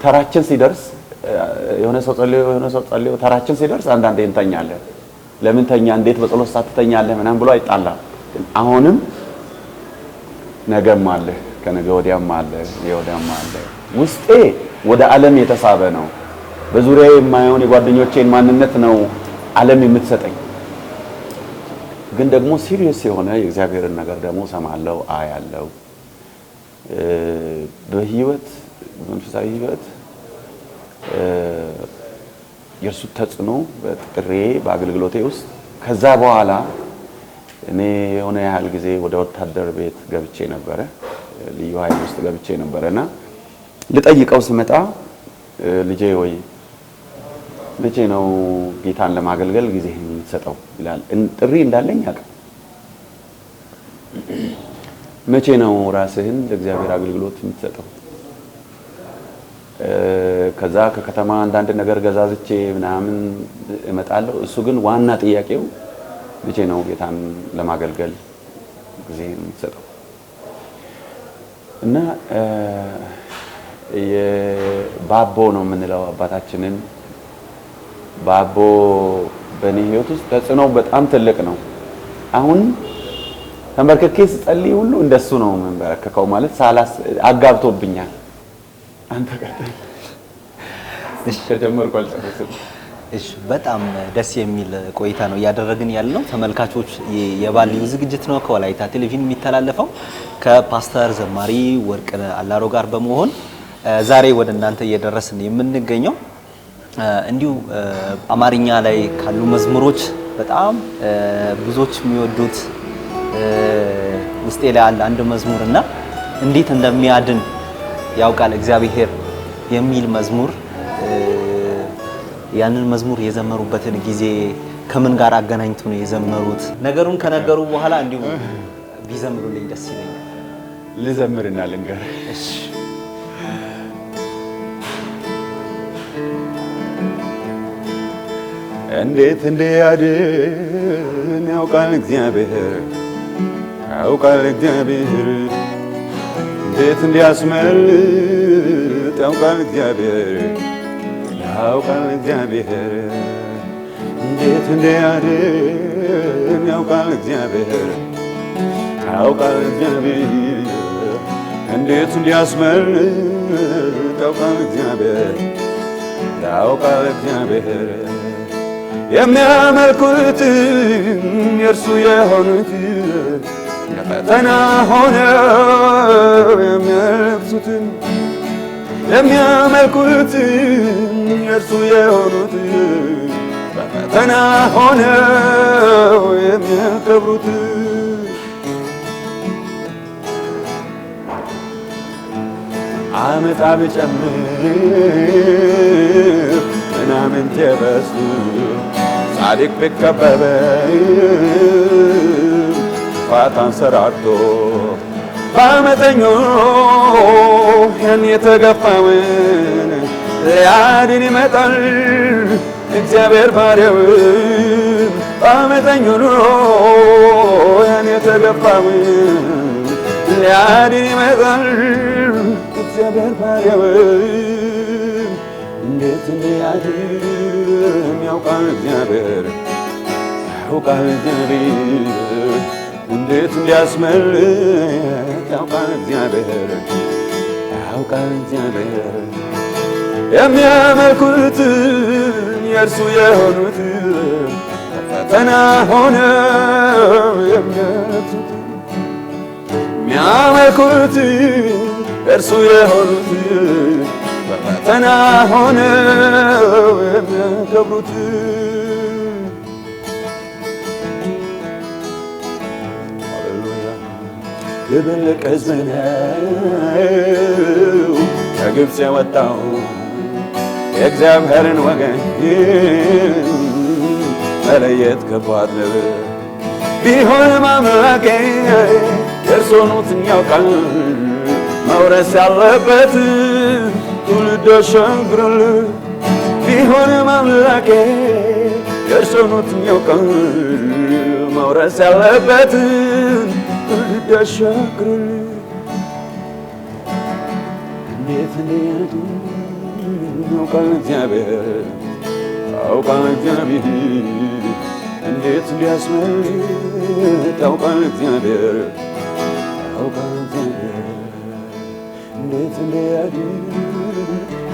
ተራችን ሲደርስ የሆነ ሰው ጸልዮ ተራችን ሲደርስ አንዳንዴ እንተኛለን። ለምን ተኛ እንዴት በጸሎት ሰዓት ትተኛለህ ምናምን ብሎ አይጣላም። አሁንም ነገም አለ ከነገ ወዲያም አለ የወዲያም አለ። ውስጤ ወደ ዓለም የተሳበ ነው። በዙሪያዬ የማየውን የጓደኞቼን ማንነት ነው ዓለም የምትሰጠኝ። ግን ደግሞ ሲሪየስ የሆነ የእግዚአብሔርን ነገር ደግሞ ሰማለው አያለው። በህይወት መንፈሳዊ ህይወት የእርሱ ተጽዕኖ በጥሬ በአገልግሎቴ ውስጥ ከዛ በኋላ እኔ የሆነ ያህል ጊዜ ወደ ወታደር ቤት ገብቼ ነበረ። ልዩ ኃይል ውስጥ ገብቼ ነበርና ልጠይቀው ስመጣ ልጄ ወይ መቼ ነው ጌታን ለማገልገል ጊዜህን የምትሰጠው ይላል። ጥሪ እንዳለኝ ያውቃል። መቼ ነው ራስህን ለእግዚአብሔር አገልግሎት የምትሰጠው? ከዛ ከከተማ አንዳንድ ነገር ገዛዝቼ ምናምን እመጣለሁ። እሱ ግን ዋና ጥያቄው መቼ ነው ጌታን ለማገልገል ጊዜህን የምትሰጠው? እና የባቦ ነው የምንለው አባታችንን ባቦ በኔ ህይወት ውስጥ ተጽዕኖ በጣም ትልቅ ነው። አሁን ተንበርክኬ ስጸልይ ሁሉ እንደሱ ነው መንበረከከው ማለት ሳላስ አጋብቶብኛል። አንተ ቀጥል። ተጀመርኩ አልጨረስም። እሺ በጣም ደስ የሚል ቆይታ ነው እያደረግን ያለው ተመልካቾች። የባልዩ ዝግጅት ነው ከወላይታ ቴሌቪዥን የሚተላለፈው ከፓስተር ዘማሪ ወርቅነህ አላሮ ጋር በመሆን ዛሬ ወደ እናንተ እየደረስን የምንገኘው እንዲሁ አማርኛ ላይ ካሉ መዝሙሮች በጣም ብዙዎች የሚወዱት ውስጤ ላይ ያለ አንድ መዝሙርና እንዴት እንደሚያድን ያውቃል እግዚአብሔር የሚል መዝሙር ያንን መዝሙር የዘመሩበትን ጊዜ ከምን ጋር አገናኝቶ ነው የዘመሩት? ነገሩን ከነገሩ በኋላ እንዲሁ ቢዘምሩልኝ ደስ ይለኛል። ልዘምርና ልንገር። እሺ እንዴት እንዲያድን ያውቃል እግዚአብሔር ያውቃል እግዚአብሔር እንዴት እንዲያስመልጥ ያውቃል እግዚአብሔር ያውቃል እግዚአብሔር እንዴት እንዲያድን ያውቃል እግዚአብሔር ያውቃል እግዚአብሔር እንዴት እንዲያስመልጥ ያውቃል እግዚአብሔር ያውቃል እግዚአብሔር የሚያመልኩት የእርሱ የሆኑት ፈተና ሆነው የሚያለቅሱት የሚያመልኩት የእርሱ የሆኑት ፈተና ሆነው የሚያከብሩት አመጣ ብጨምር ምናምንቴ በሱ ጻድቅ ቢከበብ ፋታን ሰራቶ በአመፀኞች የተገፋውን ሊያድን ይመጣል እግዚአብሔር ባሪያውን በአመፀኞች የተገፋውን ሊያድን ይመጣል እግዚአብሔር ባሪያውን እንዴት እንዲያድን ያውቃል እግዚአብሔር ያውቃል እግዚአብሔር እንዴት እንዲያስመልጥ ያውቃል እግዚአብሔር ያውቃል እግዚአብሔር የሚያመልኩት የእርሱ የሆኑት ፈተና ሆነው የሚያመልኩት የእርሱ የሆኑት ፈተና ሆነው የሚያከብሩት ድብልቅ ሕዝብ ነው ከግብፅ የወጣው የእግዚአብሔርን ወገን መለየት ከባድ ነው። ቢሆንም አምላኬ የእርሱ ሆኑትን ያውቃል መውረስ ያለበት ትውልድ ያሻግራል። ቢሆንም አምላኬ የእርሱ ሆኑትን ያውቃል መውረስ ያለበት ትውልድ ያሻግራል። እንዴት እንዲያዱ ያውቃል እግዚአብሔር ያውቃል እግዚአብሔር እንዴት እንዲያስመልጥ ያውቃል እግዚአብሔር ያውቃል እግዚአብሔር እንዴት እንዲያድን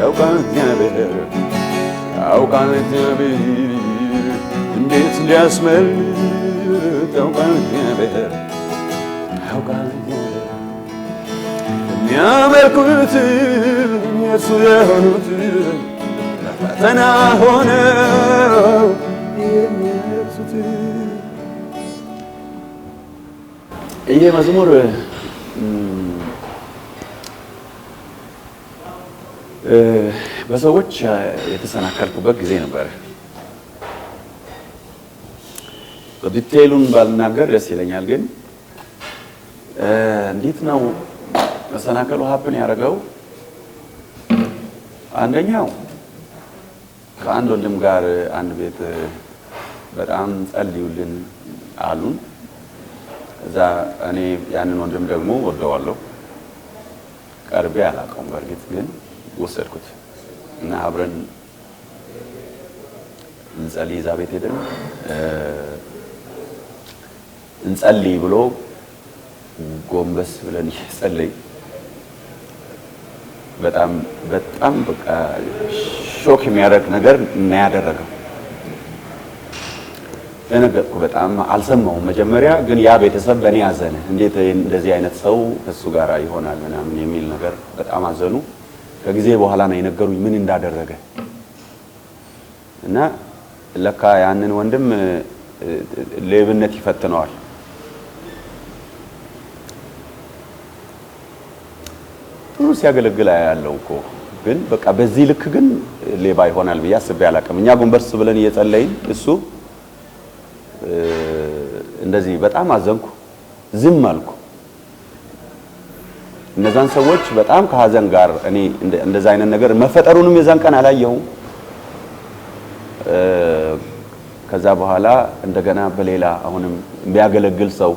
ያውቃል እግዚአብሔር ያውቃል እግዚአብሔር እንዴት እንዲያስመልጥ ያውቃል እግዚአብሔር ያውቃል እግዚአብሔር የሚያመልኩት የእርሱ የሆኑት ፈተና ሆነው የሚያለቅሱት። ይሄ መዝሙር በሰዎች የተሰናከልኩበት ጊዜ ነበር። ዲቴይሉን ባልናገር ደስ ይለኛል፣ ግን እንዴት ነው መሰናከሉ ሀፕን ያደረገው? አንደኛው ከአንድ ወንድም ጋር አንድ ቤት በጣም ጸልዩልን አሉን። እዛ እኔ ያንን ወንድም ደግሞ ወደዋለሁ። ቀርቤ አላውቀውም፣ በእርግጥ ግን ወሰድኩት እና አብረን እንጸልይ እዛ ቤት ሄደን እንጸልይ ብሎ ጎንበስ ብለን እየጸለይ በጣም በቃ ሾክ የሚያደርግ ነገር እና ያደረገው እነገርኩ። በጣም አልሰማሁም መጀመሪያ፣ ግን ያ ቤተሰብ በእኔ አዘነ። እንዴት እንደዚህ አይነት ሰው ከሱ ጋር ይሆናል ምናምን የሚል ነገር በጣም አዘኑ። ከጊዜ በኋላ ነው የነገሩኝ ምን እንዳደረገ እና ለካ ያንን ወንድም ሌብነት ይፈትነዋል። ጥሩ ሲያገለግል ያለው እኮ ግን በቃ በዚህ ልክ ግን ሌባ ይሆናል ብዬ አስቤ አላውቅም። እኛ ጎንበስ ብለን እየጸለይን እሱ እንደዚህ በጣም አዘንኩ፣ ዝም አልኩ። እነዛን ሰዎች በጣም ከሀዘን ጋር እኔ እንደዛ አይነት ነገር መፈጠሩንም የዛን ቀን አላየሁም። ከዛ በኋላ እንደገና በሌላ አሁንም የሚያገለግል ሰው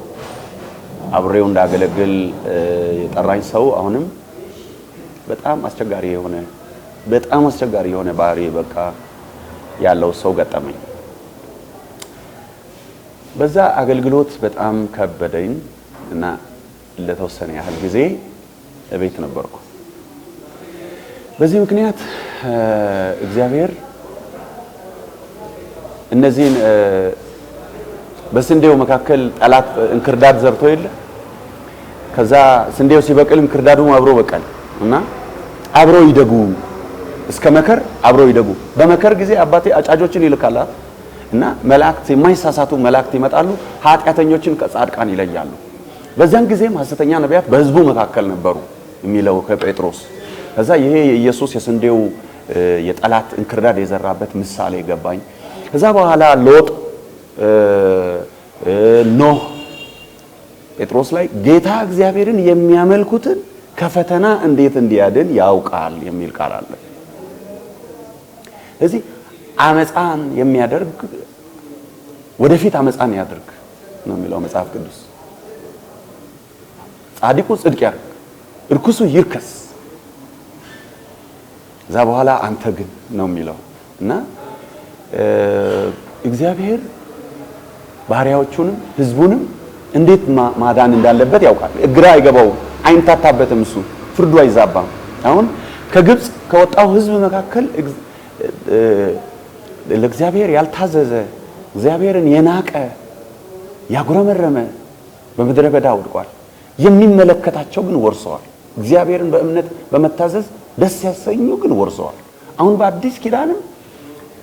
አብሬው እንዳገለግል የጠራኝ ሰው አሁንም በጣም አስቸጋሪ የሆነ ባህሪ በቃ ያለው ሰው ገጠመኝ። በዛ አገልግሎት በጣም ከበደኝ እና ለተወሰነ ያህል ጊዜ እቤት ነበርኩ። በዚህ ምክንያት እግዚአብሔር እነዚህን በስንዴው መካከል ጠላት እንክርዳድ ዘርቶ የለ፣ ከዛ ስንዴው ሲበቅል እንክርዳዱም አብሮ በቀል እና አብሮ ይደጉ እስከ መከር አብሮ ይደጉ። በመከር ጊዜ አባቴ አጫጆችን ይልካል እና መላእክት የማይሳሳቱ መላእክት ይመጣሉ፣ ኃጢአተኞችን ከጻድቃን ይለያሉ። በዛን ጊዜም ሐሰተኛ ነቢያት በሕዝቡ መካከል ነበሩ የሚለው ከጴጥሮስ። ከዛ ይሄ የኢየሱስ የስንዴው የጠላት እንክርዳድ የዘራበት ምሳሌ ገባኝ። ከዛ በኋላ ሎጥ፣ ኖህ፣ ጴጥሮስ ላይ ጌታ እግዚአብሔርን የሚያመልኩትን ከፈተና እንዴት እንዲያድን ያውቃል የሚል ቃል አለ። እዚህ አመፃን የሚያደርግ ወደፊት አመፃን ያድርግ ነው የሚለው መጽሐፍ ቅዱስ። ጻድቁ ጽድቅ ያድርግ፣ እርኩሱ ይርከስ፣ እዛ በኋላ አንተ ግን ነው የሚለው እና እግዚአብሔር ባሪያዎቹንም ህዝቡንም እንዴት ማዳን እንዳለበት ያውቃል። ግራ አይገባው፣ አይንታታበትም። እሱ ፍርዱ አይዛባም። አሁን ከግብጽ ከወጣው ህዝብ መካከል ለእግዚአብሔር ያልታዘዘ እግዚአብሔርን የናቀ ያጉረመረመ በምድረ በዳ ወድቋል። የሚመለከታቸው ግን ወርሰዋል። እግዚአብሔርን በእምነት በመታዘዝ ደስ ያሰኙ ግን ወርሰዋል። አሁን በአዲስ ኪዳንም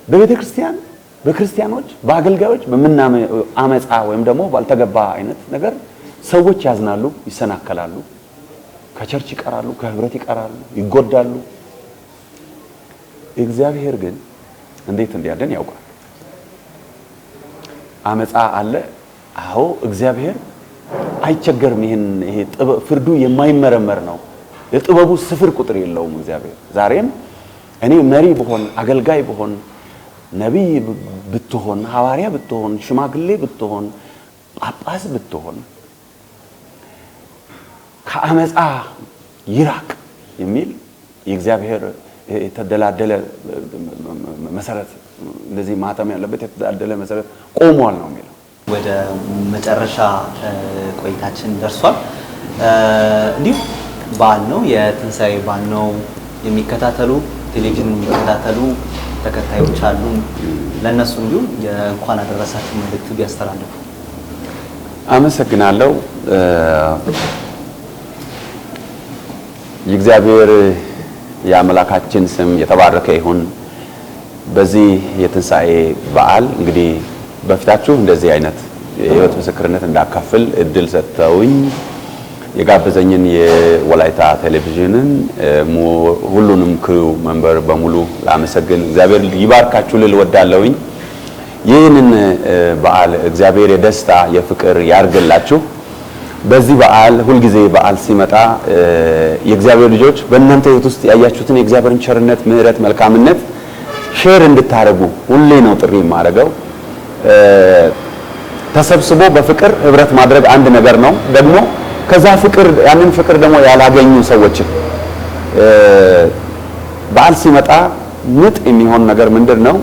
በቤተ ክርስቲያን በክርስቲያኖች በአገልጋዮች አመጻ ወይም ደግሞ ባልተገባ አይነት ነገር ሰዎች ያዝናሉ፣ ይሰናከላሉ፣ ከቸርች ይቀራሉ፣ ከህብረት ይቀራሉ፣ ይጎዳሉ። እግዚአብሔር ግን እንዴት እንዲያደን ያውቃል። አመጻ አለ። አዎ እግዚአብሔር አይቸገርም። ይሄ ፍርዱ የማይመረመር ነው። ለጥበቡ ስፍር ቁጥር የለውም እግዚአብሔር። ዛሬም እኔ መሪ ብሆን አገልጋይ ብሆን ነቢይ ብትሆን ሐዋርያ ብትሆን ሽማግሌ ብትሆን ጳጳስ ብትሆን ከአመጻ ይራቅ የሚል የእግዚአብሔር የተደላደለ መሰረት እንደዚህ ማተም ያለበት የተደላደለ መሰረት ቆሟል ነው የሚለው። ወደ መጨረሻ ቆይታችን ደርሷል። እንዲሁ በዓል ነው፣ የትንሣኤ በዓል ነው። የሚከታተሉ ቴሌቪዥን የሚከታተሉ ተከታዮች አሉ። ለነሱ እንዲሁ የእንኳን አደረሳችሁ መልእክት ቢያስተላልፉ። አመሰግናለሁ። የእግዚአብሔር የአምላካችን ስም የተባረከ ይሁን። በዚህ የትንሣኤ በዓል እንግዲህ በፊታችሁ እንደዚህ አይነት የህይወት ምስክርነት እንዳካፍል እድል ሰጥተውኝ የጋበዘኝን የወላይታ ቴሌቪዥንን ሁሉንም ክሩ መንበር በሙሉ ላመሰግን እግዚአብሔር ይባርካችሁ ልል ወዳለሁኝ። ይህንን በዓል እግዚአብሔር የደስታ የፍቅር ያርግላችሁ። በዚህ በዓል ሁልጊዜ በዓል ሲመጣ የእግዚአብሔር ልጆች በእናንተ ህይወት ውስጥ ያያችሁትን የእግዚአብሔርን ቸርነት፣ ምሕረት፣ መልካምነት ሼር እንድታረጉ ሁሌ ነው ጥሪ የማደርገው። ተሰብስቦ በፍቅር ህብረት ማድረግ አንድ ነገር ነው። ደግሞ ከዛ ፍቅር ያንን ፍቅር ደግሞ ያላገኙ ሰዎችን በዓል ሲመጣ ምጥ የሚሆን ነገር ምንድነው?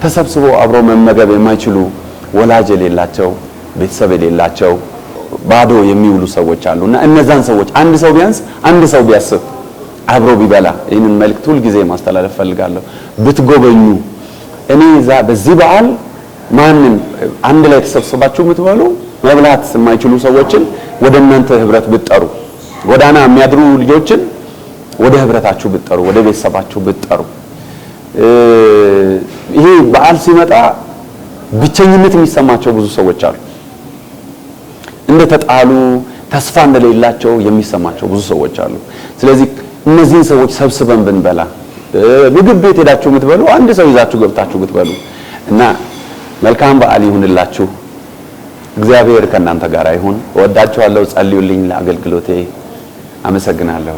ተሰብስቦ አብሮ መመገብ የማይችሉ ወላጅ የሌላቸው ቤተሰብ የሌላቸው ባዶ የሚውሉ ሰዎች አሉና እነዛን ሰዎች አንድ ሰው ቢያንስ አንድ ሰው ቢያስብ አብሮ ቢበላ ይህንን መልእክት ሁል ጊዜ ማስተላለፍ ፈልጋለሁ። ብትጎበኙ እኔ በዚህ በዓል ማንንም አንድ ላይ ተሰብስባችሁ የምትበሉ መብላት የማይችሉ ሰዎችን ወደ እናንተ ህብረት ብትጠሩ፣ ጎዳና የሚያድሩ ልጆችን ወደ ህብረታችሁ ብትጠሩ፣ ወደ ቤተሰባችሁ ብትጠሩ። ይሄ በዓል ሲመጣ ብቸኝነት የሚሰማቸው ብዙ ሰዎች አሉ። እንደተጣሉ ተስፋ እንደሌላቸው የሚሰማቸው ብዙ ሰዎች አሉ። ስለዚህ እነዚህን ሰዎች ሰብስበን ብንበላ፣ ምግብ ቤት ሄዳችሁ የምትበሉ አንድ ሰው ይዛችሁ ገብታችሁ ብትበሉ እና መልካም በዓል ይሁንላችሁ። እግዚአብሔር ከእናንተ ጋር ይሁን። እወዳችኋለሁ። ጸልዩልኝ ለአገልግሎቴ። አመሰግናለሁ።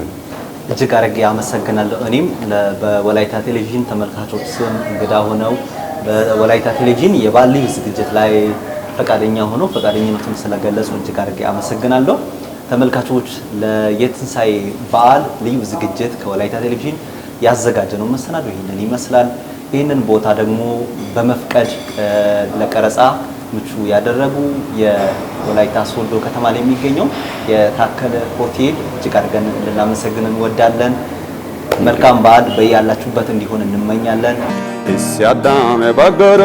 እጅግ አድርጌ አመሰግናለሁ። እኔም በወላይታ ቴሌቪዥን ተመልካቾች ስም እንግዳ ሆነው በወላይታ ቴሌቪዥን የበዓል ልዩ ዝግጅት ላይ ፈቃደኛ ሆነው ፈቃደኝነቱን ስለገለጹ እጅግ አድርጌ አመሰግናለሁ። ተመልካቾች ለየትንሣኤ በዓል ልዩ ዝግጅት ከወላይታ ቴሌቪዥን ያዘጋጀነው መሰናዶ ይህንን ይመስላል። ይህንን ቦታ ደግሞ በመፍቀድ ለቀረጻ ምቹ ያደረጉ የወላይታ ሶዶ ከተማ ላይ የሚገኘው የታከለ ሆቴል እጅግ አድርገን ልናመሰግን እንወዳለን። መልካም በዓል በያላችሁበት እንዲሆን እንመኛለን። ሲያዳም ባገሮ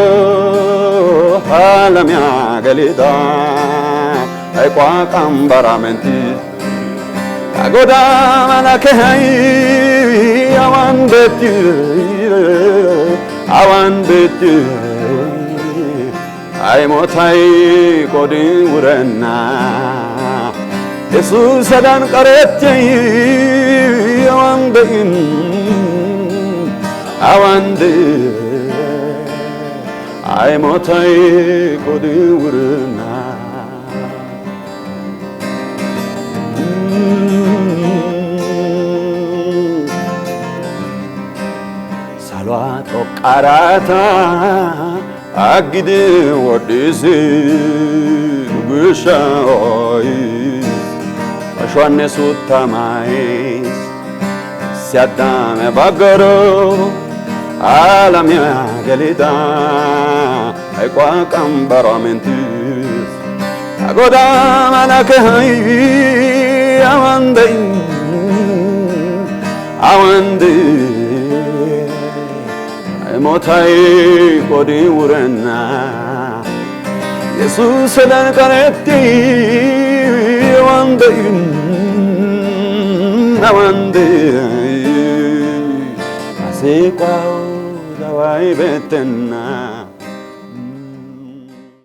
አለሚያ ገሊዳ አይቋቃም በራመንቲ አጎዳ ማላከይ አዋን ቤት አይሞታይ ቆዲ ውረና ኢየሱስ ሰዳን ቀረቴ አዋንድ አይሞታይ ቆዲ ውረና ሳሏት ቃራታ አግድ ወዲስ ጉሻይ አሽዋነ ሱታማይስ ሲያዳም ባገሮ ዓለም ያገሊዳ አይቋቃም በራመንቲስ goda malakai awande motai kodi urana Jesus dan kaneti awande asekau dawai betena